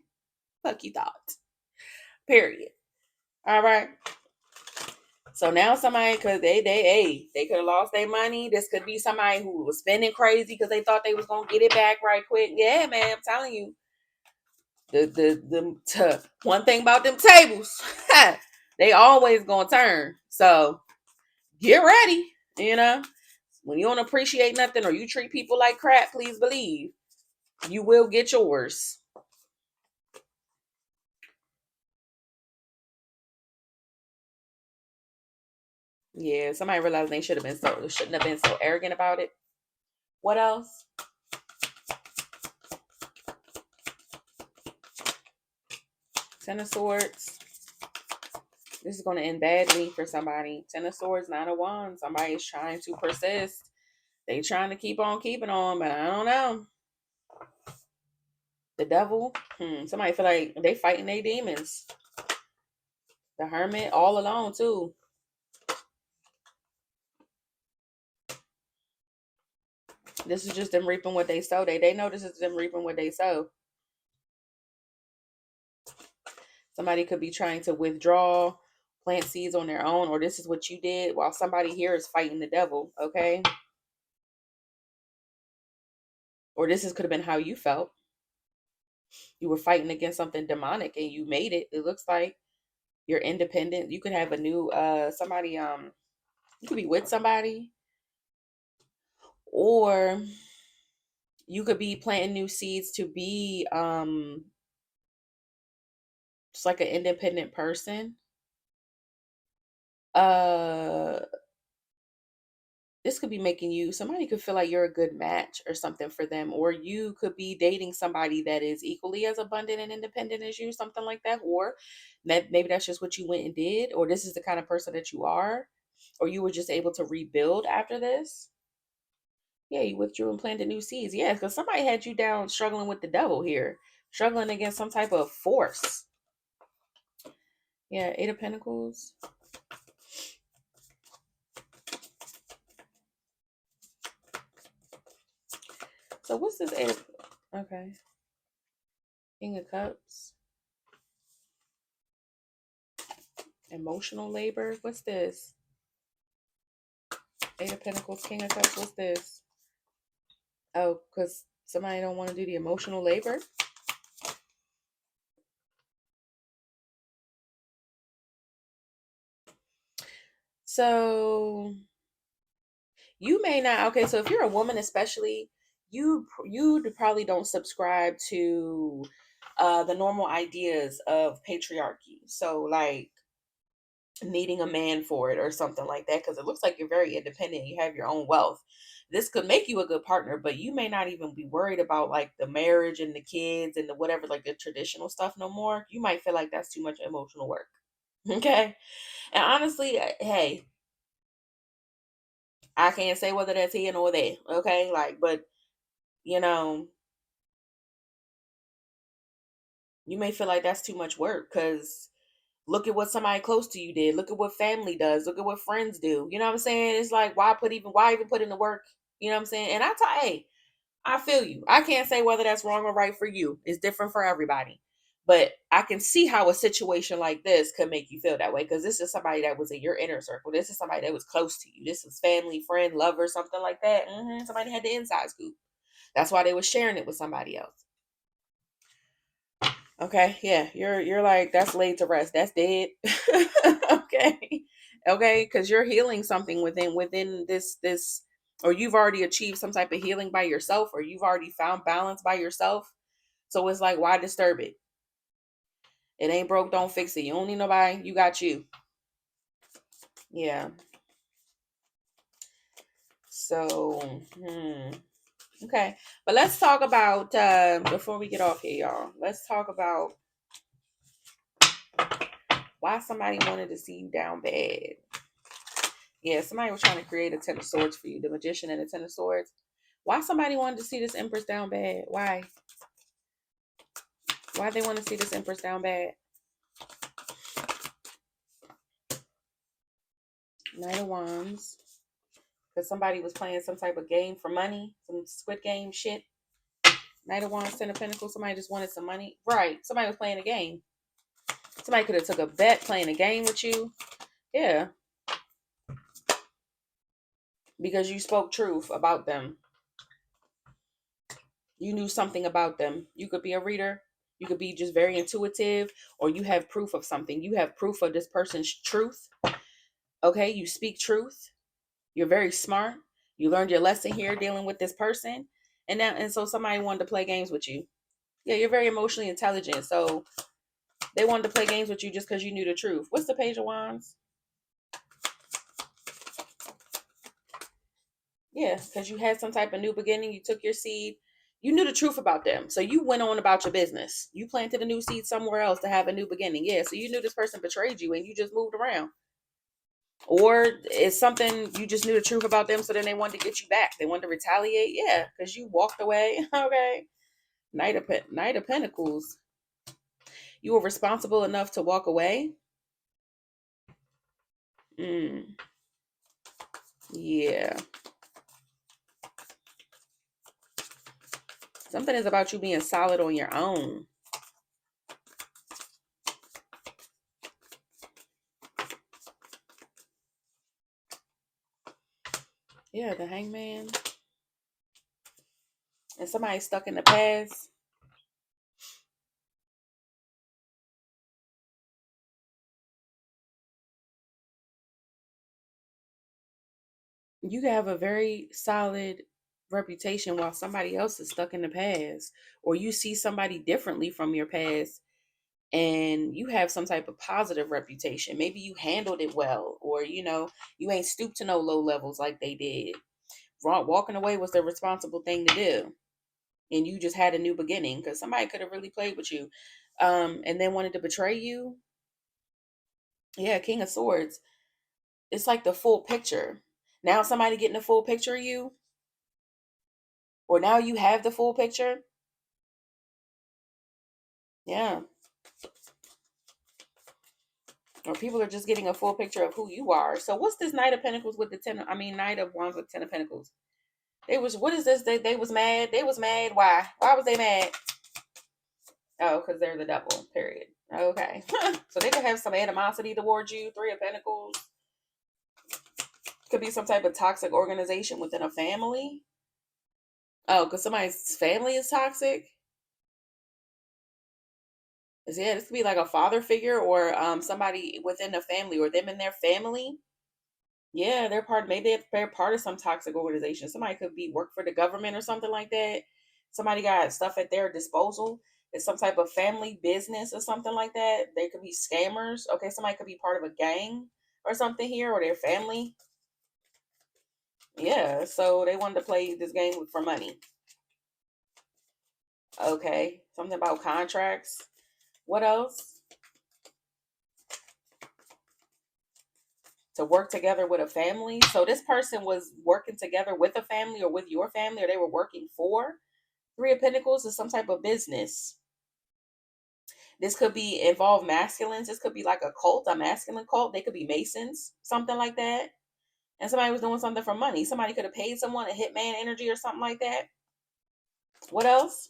Fuck you thought. Period. All right. So now somebody, because they could have lost their money. This could be somebody who was spending crazy because they thought they was gonna get it back right quick. Yeah, man, I'm telling you, one thing about them tables, they always gonna turn. So get ready. You know, when you don't appreciate nothing or you treat people like crap, please believe you will get yours. Yeah, somebody realized they shouldn't have been so arrogant about it. What else? Ten of Swords. This is going to end badly for somebody. Ten of Swords, Nine of Wands. Somebody is trying to persist. They trying to keep on keeping on, but I don't know. The Devil. Somebody feel like they fighting their demons. The Hermit, all alone too. This is just them reaping what they sow. They know this is them reaping what they sow. Somebody could be trying to withdraw, plant seeds on their own, or this is what you did while somebody here is fighting the devil. Okay. Or this could have been how you felt. You were fighting against something demonic and you made it. It looks like you're independent. You could have a new somebody you could be with somebody, or you could be planting new seeds to be just like an independent person. Uh this could be making you, somebody could feel like you're a good match or something for them, or you could be dating somebody that is equally as abundant and independent as you, something like that. Or maybe that's just what you went and did, or this is the kind of person that you are, or you were just able to rebuild after this. Yeah, you withdrew and planted new seeds. Yeah, because somebody had you down struggling with the devil here, struggling against some type of force. Yeah, Eight of Pentacles. So what's this eight of, okay. King of Cups. Emotional labor. What's this? Eight of Pentacles, King of Cups. What's this? Oh, because somebody don't want to do the emotional labor. So you may not. Okay, so if you're a woman, especially, you probably don't subscribe to the normal ideas of patriarchy. So like needing a man for it or something like that, because it looks like you're very independent. You have your own wealth. This could make you a good partner, but you may not even be worried about like the marriage and the kids and the whatever, like the traditional stuff no more. You might feel like that's too much emotional work. Okay. And honestly, hey, I can't say whether that's here or there. Okay. Like, but you know, you may feel like that's too much work because look at what somebody close to you did. Look at what family does. Look at what friends do. You know what I'm saying? It's like why even put in the work? You know what I'm saying? And hey, I feel you. I can't say whether that's wrong or right for you. It's different for everybody. But I can see how a situation like this could make you feel that way because this is somebody that was in your inner circle. This is somebody that was close to you. This is family, friend, lover, something like that. Somebody had the inside scoop. That's why they was sharing it with somebody else. Okay, yeah, you're like that's laid to rest. That's dead. Okay, okay, because you're healing something within this, or you've already achieved some type of healing by yourself, or you've already found balance by yourself. So it's like, why disturb it? It ain't broke, don't fix it. You don't need nobody. You got you. Yeah. So, okay, but let's talk about before we get off here, y'all. Let's talk about why somebody wanted to see you down bad. Yeah, somebody was trying to create a Ten of Swords for you, the Magician and the Ten of Swords. Why somebody wanted to see this Empress down bad? Why? Why they want to see this Empress down bad? Knight of Wands. Because somebody was playing some type of game for money, some Squid Game shit. Knight of Wands, Ten of Pentacles. Somebody just wanted some money. Right. Somebody was playing a game. Somebody could have took a bet playing a game with you. Yeah. Because you spoke truth about them. You knew something about them. You could be a reader. You could be just very intuitive, or you have proof of something. You have proof of this person's truth. Okay, you speak truth. You're very smart. You learned your lesson here dealing with this person. And so somebody wanted to play games with you. Yeah, you're very emotionally intelligent. So they wanted to play games with you just because you knew the truth. What's the Page of Wands? Yeah, because you had some type of new beginning. You took your seed. You knew the truth about them. So you went on about your business. You planted a new seed somewhere else to have a new beginning. Yeah, so you knew this person betrayed you and you just moved around. Or it's something you just knew the truth about them, so then they wanted to get you back. They wanted to retaliate. Yeah, because you walked away. Okay. Knight of Pentacles. You were responsible enough to walk away. Yeah. Something is about you being solid on your own. Yeah, the Hangman. And somebody stuck in the past. You can have a very solid reputation while somebody else is stuck in the past, or you see somebody differently from your past and you have some type of positive reputation. Maybe you handled it well, or you ain't stooped to no low levels like they did. Walking away was the responsible thing to do, and you just had a new beginning because somebody could have really played with you, and then wanted to betray you. Yeah, King of Swords. It's like the full picture. Now somebody getting a full picture of you, or now you have the full picture. Yeah. Or people are just getting a full picture of who you are. So what's this Knight of Pentacles with the Knight of Wands with Ten of Pentacles? What is this? They was mad. They was mad. Why? Why was they mad? Oh, because they're the devil, period. Okay. So they could have some animosity towards you. Three of Pentacles. Could be some type of toxic organization within a family. Oh, because somebody's family is toxic. Yeah, this could be like a father figure or somebody within the family or them and their family. Yeah, they're part. Maybe they're part of some toxic organization. Somebody could be work for the government or something like that. Somebody got stuff at their disposal. It's some type of family business or something like that. They could be scammers. Okay, somebody could be part of a gang or something here or their family. Yeah, so they wanted to play this game for money. Okay, something about contracts. What else? To work together with a family. So this person was working together with a family or with your family, or they were working for. Three of Pentacles is some type of business. This could be involve masculines. This could be like a cult, a masculine cult. They could be Masons, something like that. And somebody was doing something for money. Somebody could have paid someone a hitman energy or something like that. What else?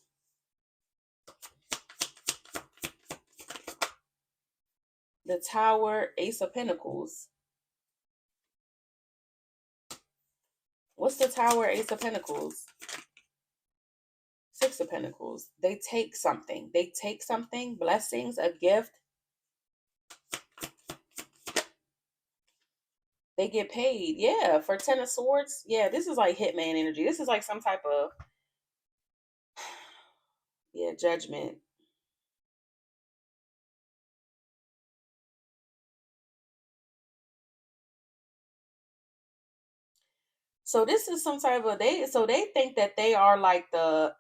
The Tower, Ace of Pentacles. What's the Tower, Ace of Pentacles? Six of Pentacles. They take something. They take something, blessings, a gift. They get paid. Yeah, for Ten of Swords. Yeah, this is like hitman energy. This is like some type of, yeah, judgment. So this is some type of they think that they are like the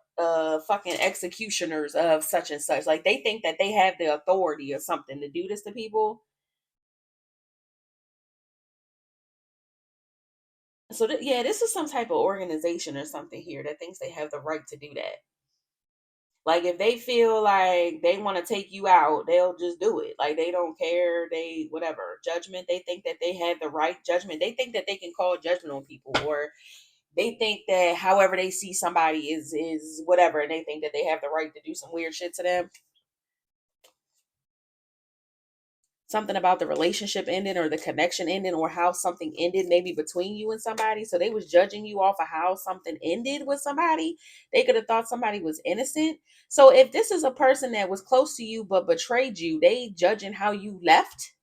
fucking executioners of such and such. Like they think that they have the authority or something to do this to people. So yeah, this is some type of organization or something here that thinks they have the right to do that. Like if they feel like they want to take you out, they'll just do it. Like they don't care. They whatever judgment. They think that they have the right judgment. They think that they can call judgment on people, or they think that however they see somebody is whatever, and they think that they have the right to do some weird shit to them. Something about the relationship ending or the connection ending or how something ended maybe between you and somebody. So they was judging you off of how something ended with somebody. They could have thought somebody was innocent. So if this is a person that was close to you but betrayed you, they judging how you left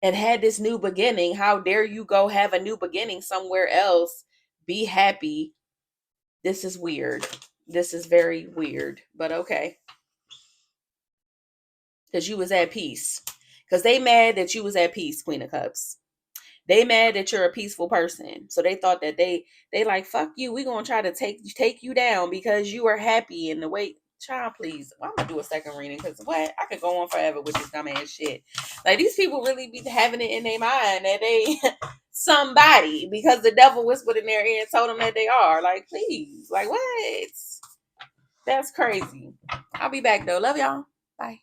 and had this new beginning. How dare you go have a new beginning somewhere else? Be happy. This is weird. This is very weird, but okay. Because you was at peace. Because they mad that you was at peace, Queen of Cups. They mad that you're a peaceful person. So they thought that they like, fuck you. We gonna try to take you down because you are happy in the way. Child, please. I'm gonna do a second reading because what? I could go on forever with this dumbass shit. Like these people really be having it in their mind that they somebody because the devil whispered in their ear and told them that they are. Like, please. Like what? That's crazy. I'll be back though. Love y'all. Bye.